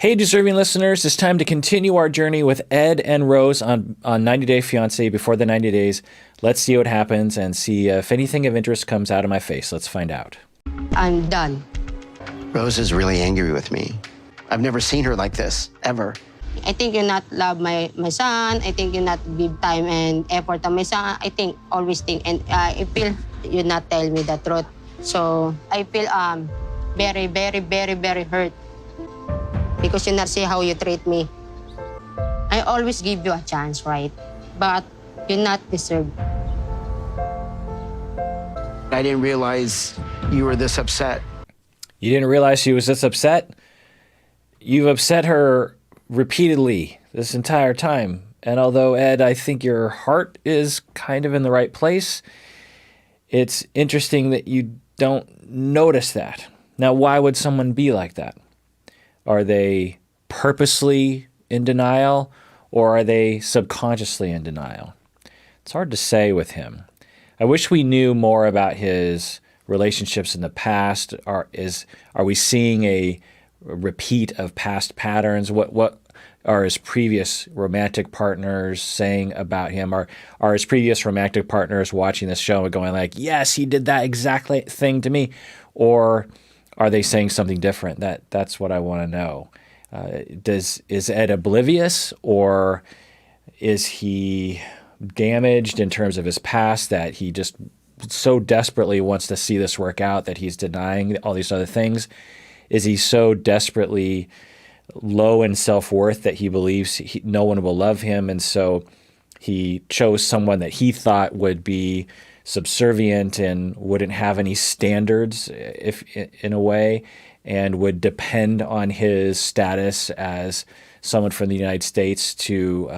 Hey, deserving listeners, it's time to continue our journey with Ed and Rose on 90 Day Fiancé before the 90 days. Let's see what happens and see if anything of interest comes out of my face. Let's find out. I'm done. Rose is really angry with me. I've never seen her like this, ever. I think you not love my son. I think you not give time and effort on my son. I think, always think, and I feel you not tell me the truth. So I feel very, very, very, very hurt because you not see how you treat me. I always give you a chance, right? But you not deserve. I didn't realize you were this upset. You didn't realize she was this upset? You've upset her repeatedly this entire time. And although, Ed, I think your heart is kind of in the right place, it's interesting that you don't notice that. Now, why would someone be like that? Are they purposely in denial, or are they subconsciously in denial? It's hard to say with him. I wish we knew more about his relationships in the past. Are we seeing a repeat of past patterns? What are his previous romantic partners saying about him? Are his previous romantic partners watching this show and going like, yes, he did that exact thing to me? Or are they saying something different? That's what I want to know. Is Ed oblivious, or is he damaged in terms of his past that he just so desperately wants to see this work out that he's denying all these other things? Is he so desperately low in self-worth that he believes no one will love him, and so he chose someone that he thought would be subservient and wouldn't have any standards, if in a way, and would depend on his status as someone from the United States to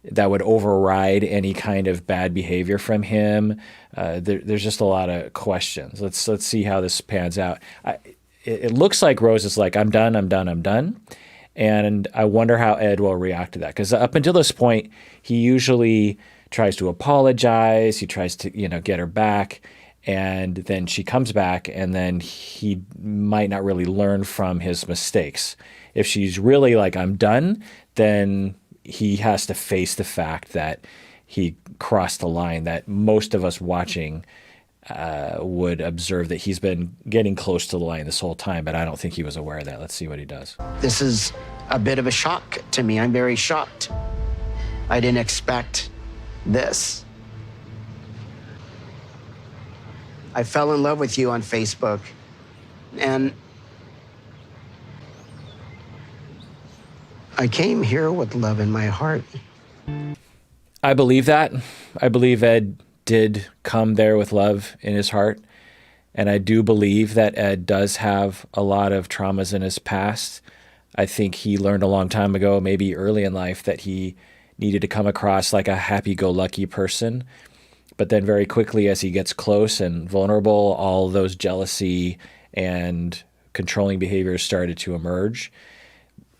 that would override any kind of bad behavior from him? There's just a lot of questions. Let's see how this pans out. It looks like Rose is like, I'm done. And I wonder how Ed will react to that. Because up until this point, he usually tries to apologize. He tries to, get her back. And then she comes back, and then he might not really learn from his mistakes. If she's really like, I'm done, then he has to face the fact that he crossed the line that most of us watching would observe that he's been getting close to the line this whole time, but I don't think he was aware of that. Let's see what he does. This is a bit of a shock to me. I'm very shocked. I didn't expect this. I fell in love with you on Facebook, and I came here with love in my heart. I believe that. I believe Ed did come there with love in his heart. And I do believe that Ed does have a lot of traumas in his past. I think he learned a long time ago, maybe early in life, that he needed to come across like a happy-go-lucky person. But then very quickly, as he gets close and vulnerable, all those jealousy and controlling behaviors started to emerge,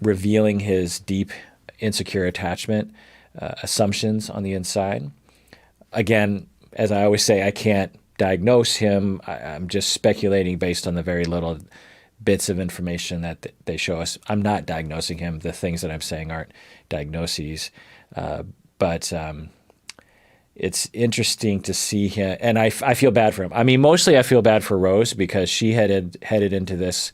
revealing his deep insecure attachment assumptions on the inside. Again, as I always say, I can't diagnose him. I'm just speculating based on the very little bits of information that they show us. I'm not diagnosing him. The things that I'm saying aren't diagnoses. But it's interesting to see him. And I feel bad for him. I mean, mostly I feel bad for Rose because she headed into this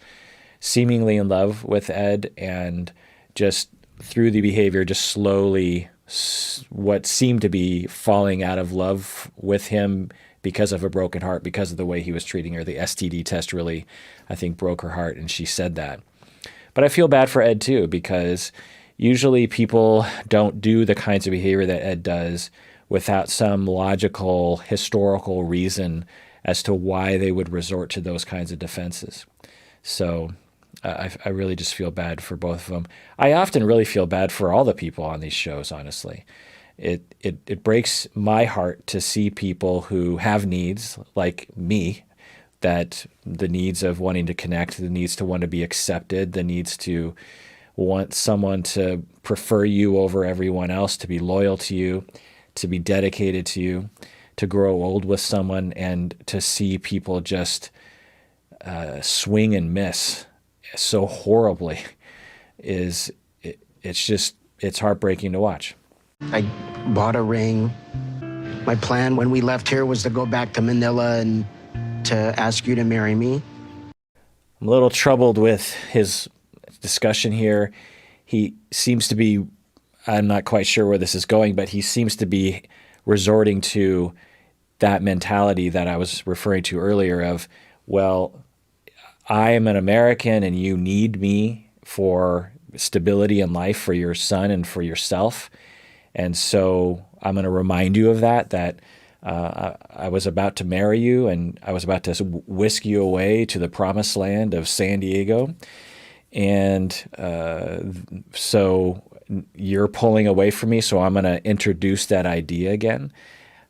seemingly in love with Ed, and just through the behavior, just slowly what seemed to be falling out of love with him because of a broken heart, because of the way he was treating her. The STD test really, I think, broke her heart, and she said that. But I feel bad for Ed too, because usually people don't do the kinds of behavior that Ed does without some logical, historical reason as to why they would resort to those kinds of defenses. So I really just feel bad for both of them. I often really feel bad for all the people on these shows, honestly. It breaks my heart to see people who have needs, like me, that the needs of wanting to connect, the needs to want to be accepted, the needs to want someone to prefer you over everyone else, to be loyal to you, to be dedicated to you, to grow old with someone, and to see people just swing and miss so horribly it's heartbreaking to watch. I bought a ring. My plan when we left here was to go back to Manila and to ask you to marry me. I'm a little troubled with his discussion here. He seems to be, I'm not quite sure where this is going, but he seems to be resorting to that mentality that I was referring to earlier of, well, I am an American and you need me for stability in life for your son and for yourself. And so I'm going to remind you of that I was about to marry you and I was about to whisk you away to the promised land of San Diego. And so you're pulling away from me, so I'm going to introduce that idea again.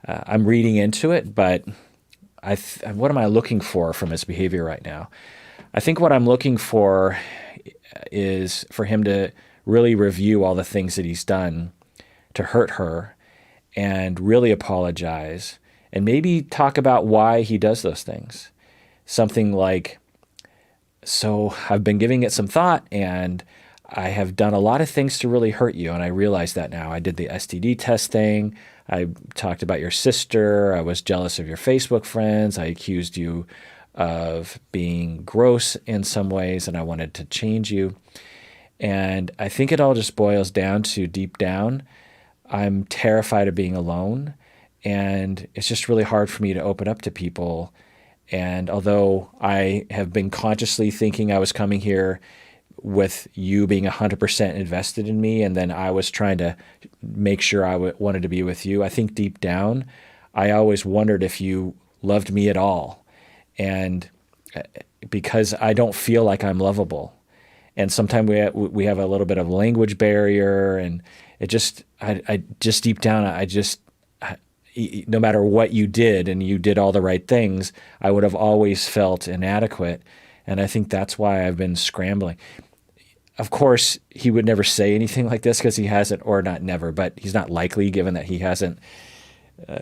I'm reading into it, but what am I looking for from his behavior right now? I think what I'm looking for is for him to really review all the things that he's done to hurt her and really apologize and maybe talk about why he does those things. Something like, so I've been giving it some thought and I have done a lot of things to really hurt you. And I realize that now. I did the STD test thing. I talked about your sister. I was jealous of your Facebook friends. I accused you of being gross in some ways and I wanted to change you. And I think it all just boils down to deep down, I'm terrified of being alone. And it's just really hard for me to open up to people. And although I have been consciously thinking I was coming here with you being 100% invested in me, and then I was trying to make sure I wanted to be with you, I think deep down, I always wondered if you loved me at all. And because I don't feel like I'm lovable. And sometimes we have a little bit of language barrier, and it just, I just deep down, no matter what you did, and you did all the right things, I would have always felt inadequate. And I think that's why I've been scrambling. Of course, he would never say anything like this because he hasn't, or not never, but he's not likely given that he hasn't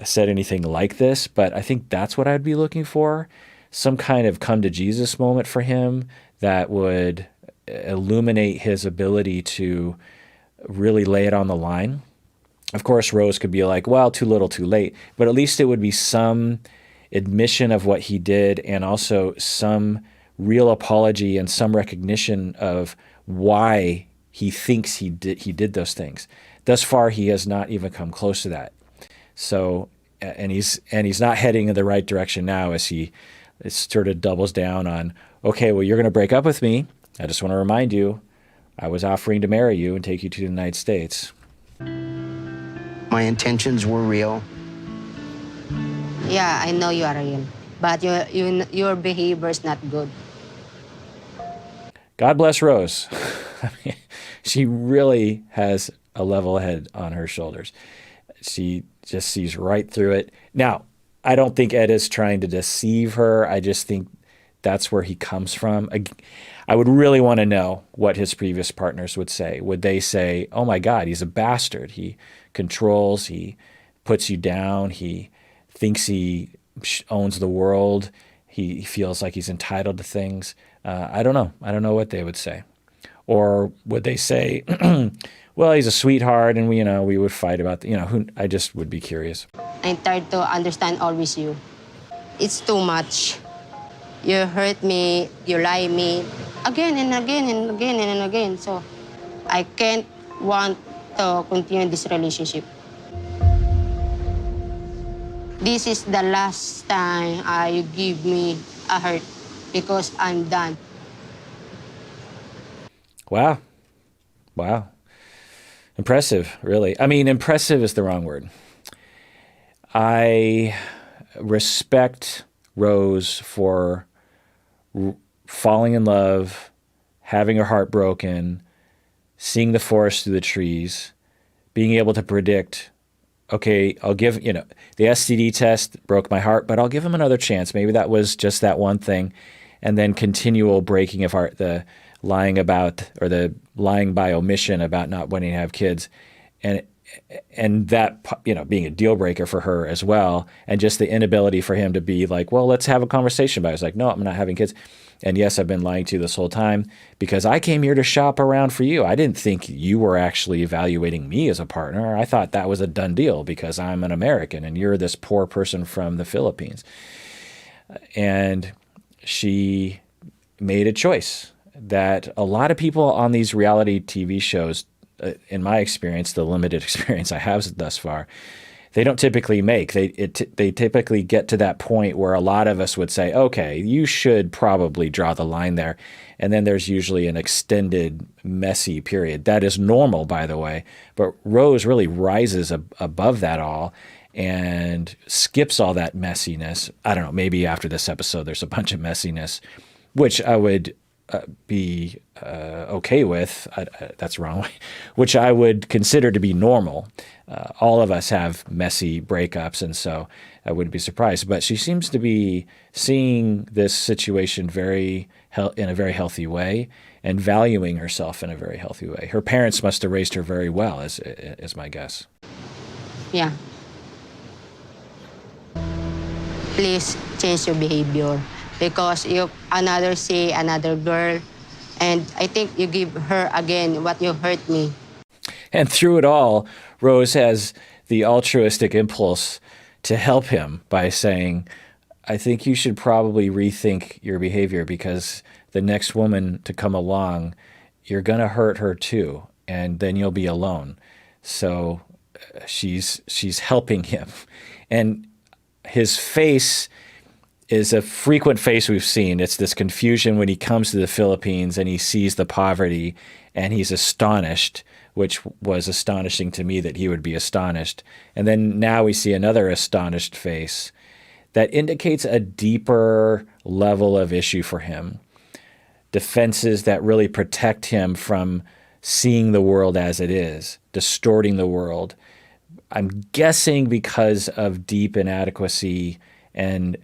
said anything like this. But I think that's what I'd be looking for. Some kind of come to Jesus moment for him that would illuminate his ability to really lay it on the line. Of course, Rose could be like, well, too little, too late, but at least it would be some admission of what he did and also some real apology and some recognition of why he thinks he did those things. Thus far, he has not even come close to that. So, and he's not heading in the right direction now as he sort of doubles down on, okay, well, you're going to break up with me. I just want to remind you, I was offering to marry you and take you to the United States. My intentions were real. Yeah, I know you are real, but your behavior is not good. God bless Rose. I mean, she really has a level head on her shoulders. She just sees right through it. Now, I don't think Ed is trying to deceive her. I just think that's where he comes from. I would really want to know what his previous partners would say. Would they say, oh my God, he's a bastard. He controls, he puts you down, he thinks he owns the world, he feels like he's entitled to things. I don't know. I don't know what they would say. Or would they say, well, he's a sweetheart and we would fight about, I just would be curious. I tried to understand always you. It's too much. You hurt me, you lie me again and again and again and again. So I can't want to continue this relationship. This is the last time you give me a hurt because I'm done. Wow. Impressive, really. I mean, impressive is the wrong word. I respect Rose for falling in love, having her heart broken, seeing the forest through the trees, being able to predict, okay, I'll give, the STD test broke my heart, but I'll give him another chance. Maybe that was just that one thing. And then continual breaking of heart, the lying about, or the lying by omission about not wanting to have kids. And that, being a deal breaker for her as well. And just the inability for him to be like, well, let's have a conversation about it. It's like, no, I'm not having kids. And yes, I've been lying to you this whole time because I came here to shop around for you. I didn't think you were actually evaluating me as a partner. I thought that was a done deal because I'm an American and you're this poor person from the Philippines. And she made a choice that a lot of people on these reality TV shows, in my experience, the limited experience I have thus far, they don't typically make. They typically get to that point where a lot of us would say, okay, you should probably draw the line there. And then there's usually an extended, messy period. That is normal, by the way. But Rose really rises above that all and skips all that messiness. I don't know, maybe after this episode there's a bunch of messiness, which I would be okay with. That's the wrong way. Which I would consider to be normal. All of us have messy breakups, and so I wouldn't be surprised. But she seems to be seeing this situation in a very healthy way and valuing herself in a very healthy way. Her parents must have raised her very well, is my guess. Yeah. Please change your behavior because if another see another girl, and I think you give her again what you hurt me. And through it all, Rose has the altruistic impulse to help him by saying, I think you should probably rethink your behavior because the next woman to come along, you're going to hurt her too, and then you'll be alone. So she's helping him. And his face is a frequent face we've seen. It's this confusion when he comes to the Philippines and he sees the poverty and he's astonished, which was astonishing to me that he would be astonished. And then now we see another astonished face that indicates a deeper level of issue for him. Defenses that really protect him from seeing the world as it is, distorting the world. I'm guessing because of deep inadequacy and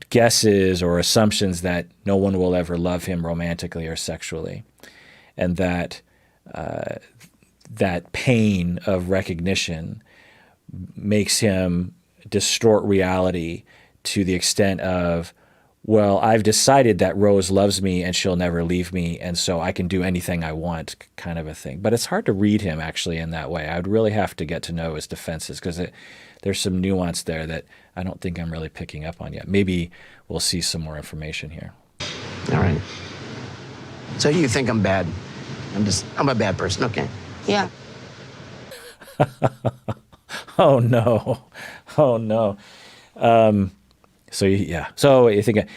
guesses or assumptions that no one will ever love him romantically or sexually. And that that pain of recognition makes him distort reality to the extent of, well, I've decided that Rose loves me and she'll never leave me, and so I can do anything I want, kind of a thing. But it's hard to read him actually in that way. I would really have to get to know his defenses because there's some nuance there that I don't think I'm really picking up on yet. Maybe we'll see some more information here. All right. So you think I'm bad? I'm a bad person. Okay. Yeah. Oh no. Oh no. So you think,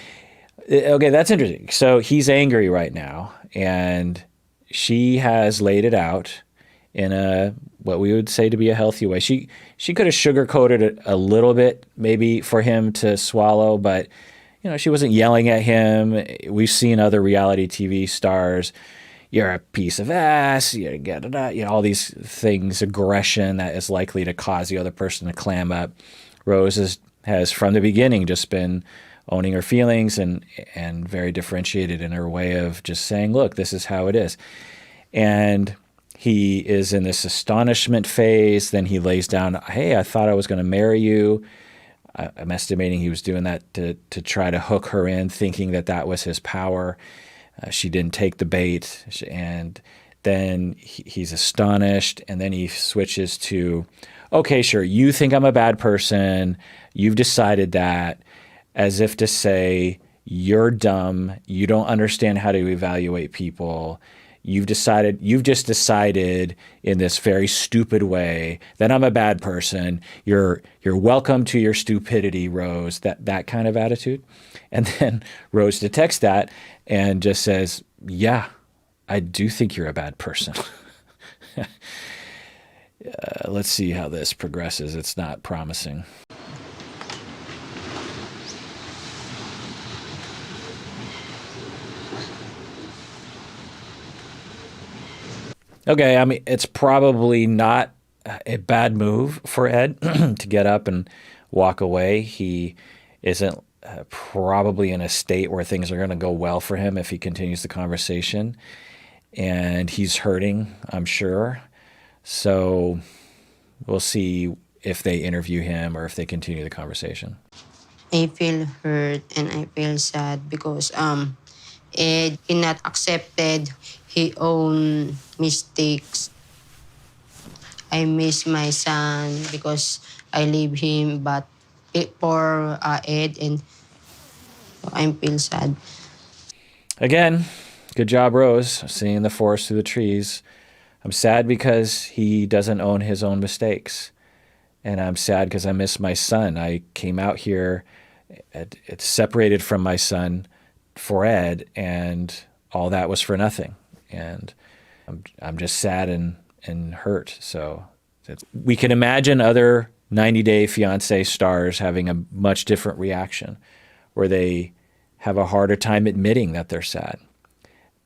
okay, that's interesting. So he's angry right now, and she has laid it out in what we would say to be a healthy way. She could have sugarcoated it a little bit, maybe for him to swallow, but she wasn't yelling at him. We've seen other reality TV stars. You're a piece of ass. You get it. All these things, aggression that is likely to cause the other person to clam up. Rose has from the beginning just been owning her feelings and very differentiated in her way of just saying, look, this is how it is. And he is in this astonishment phase. Then he lays down, hey, I thought I was going to marry you. I'm estimating he was doing that to try to hook her in, thinking that was his power. She didn't take the bait. And then he's astonished. And then he switches to, okay, sure, you think I'm a bad person. You've decided that, as if to say, you're dumb. You don't understand how to evaluate people. You've just decided in this very stupid way that I'm a bad person. You're welcome to your stupidity, Rose, that kind of attitude. And then Rose detects that and just says, yeah, I do think you're a bad person. Let's see how this progresses. It's not promising. Okay, I mean, it's probably not a bad move for Ed to get up and walk away. He isn't probably in a state where things are going to go well for him if he continues the conversation. And he's hurting, I'm sure. So we'll see if they interview him or if they continue the conversation. I feel hurt and I feel sad because Ed cannot accepted his own mistakes. I miss my son because I leave him, but for Ed, and I feel sad. Again, good job, Rose, seeing the forest through the trees. I'm sad because he doesn't own his own mistakes. And I'm sad because I miss my son. I came out here, it's separated from my son for Ed, and all that was for nothing. And I'm just sad and hurt. So we can imagine other 90 Day Fiancé stars having a much different reaction, where they have a harder time admitting that they're sad,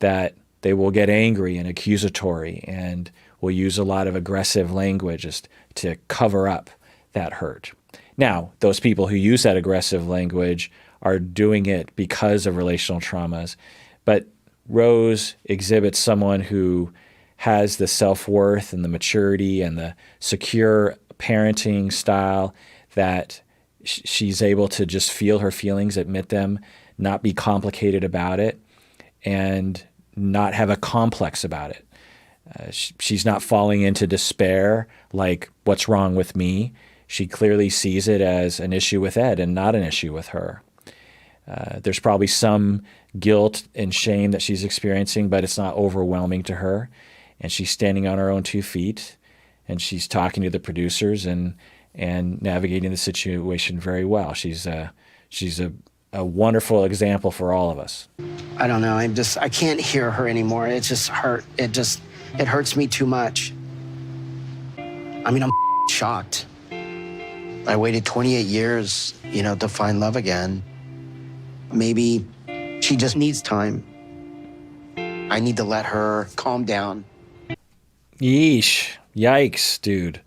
that they will get angry and accusatory and will use a lot of aggressive language just to cover up that hurt. Now, those people who use that aggressive language are doing it because of relational traumas, but Rose exhibits someone who has the self-worth and the maturity and the secure parenting style that she's able to just feel her feelings, admit them, not be complicated about it, and not have a complex about it. She's not falling into despair like, what's wrong with me? She clearly sees it as an issue with Ed and not an issue with her. There's probably some guilt and shame that she's experiencing, but it's not overwhelming to her. And she's standing on her own 2 feet, and she's talking to the producers and navigating the situation very well. She's a wonderful example for all of us. I don't know. I can't hear her anymore. It just hurt. It hurts me too much. I mean, I'm shocked. I waited 28 years, to find love again. Maybe she just needs time. I need to let her calm down. Yeesh. Yikes, dude.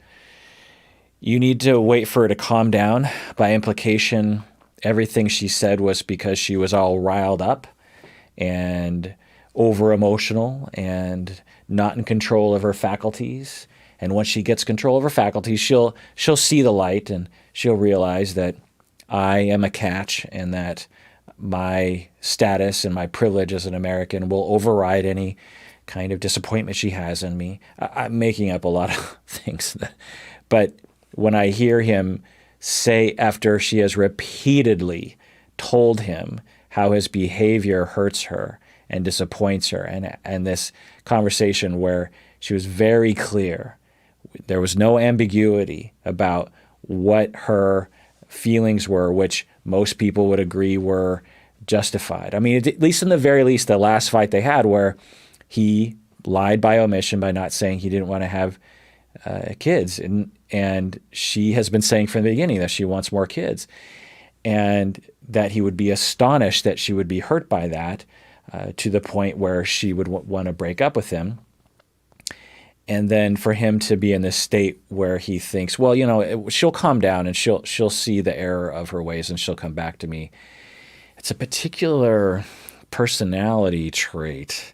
You need to wait for her to calm down. By implication, everything she said was because she was all riled up and over emotional and not in control of her faculties. And once she gets control of her faculties, she'll see the light, and she'll realize that I am a catch, and that my status and my privilege as an American will override any kind of disappointment she has in me. I'm making up a lot of things, but when I hear him say, after she has repeatedly told him how his behavior hurts her and disappoints her, and this conversation where she was very clear, there was no ambiguity about what her feelings were, which most people would agree were justified. I mean, at least in the very least, the last fight they had, where he lied by omission by not saying he didn't want to have kids, and she has been saying from the beginning that she wants more kids, and that he would be astonished that she would be hurt by that, to the point where she would want to break up with him. And then for him to be in this state where he thinks, well, she'll calm down and she'll see the error of her ways and she'll come back to me. It's a particular personality trait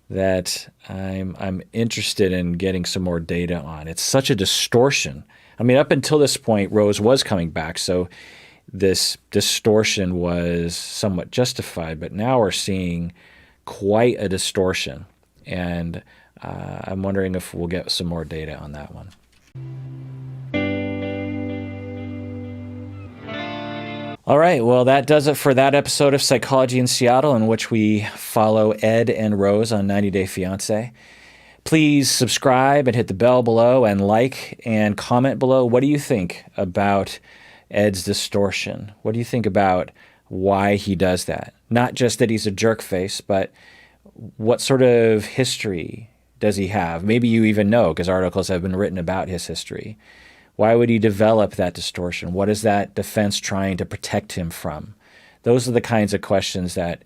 that I'm interested in getting some more data on. It's such a distortion. I mean, up until this point, Rose was coming back, so this distortion was somewhat justified, but now we're seeing quite a distortion. And I'm wondering if we'll get some more data on that one. All right, well, that does it for that episode of Psychology in Seattle, in which we follow Ed and Rose on 90 Day Fiancé. Please subscribe and hit the bell below, and like and comment below. What do you think about Ed's distortion? What do you think about why he does that? Not just that he's a jerk face, but what sort of history does he have? Maybe you even know, because articles have been written about his history. Why would he develop that distortion? What is that defense trying to protect him from? Those are the kinds of questions that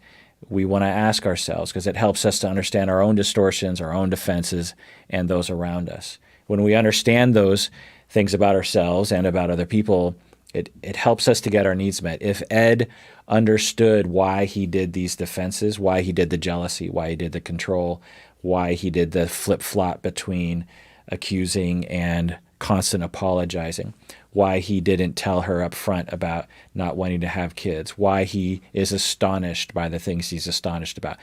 we want to ask ourselves, because it helps us to understand our own distortions, our own defenses, and those around us. When we understand those things about ourselves and about other people, it helps us to get our needs met. If Ed understood why he did these defenses, why he did the jealousy, why he did the control, why he did the flip-flop between accusing and constant apologizing, why he didn't tell her up front about not wanting to have kids, why he is astonished by the things he's astonished about.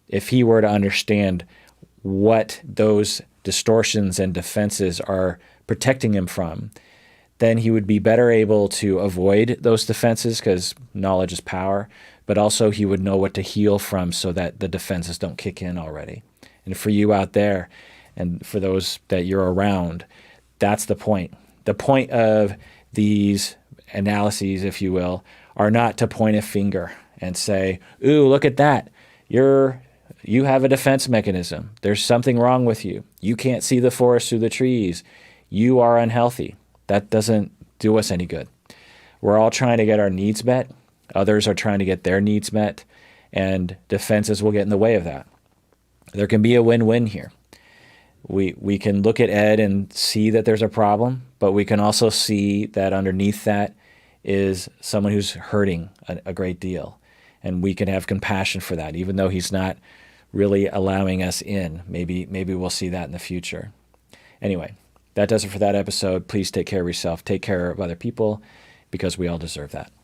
If he were to understand what those distortions and defenses are protecting him from, then he would be better able to avoid those defenses, because knowledge is power, but also he would know what to heal from so that the defenses don't kick in already. And for you out there, and for those that you're around, that's the point. The point of these analyses, if you will, are not to point a finger and say, ooh, look at that. You have a defense mechanism. There's something wrong with you. You can't see the forest through the trees. You are unhealthy. That doesn't do us any good. We're all trying to get our needs met. Others are trying to get their needs met, and defenses will get in the way of that. There can be a win-win here. We can look at Ed and see that there's a problem, but we can also see that underneath that is someone who's hurting a great deal. And we can have compassion for that, even though he's not really allowing us in. Maybe we'll see that in the future. Anyway, that does it for that episode. Please take care of yourself. Take care of other people, because we all deserve that.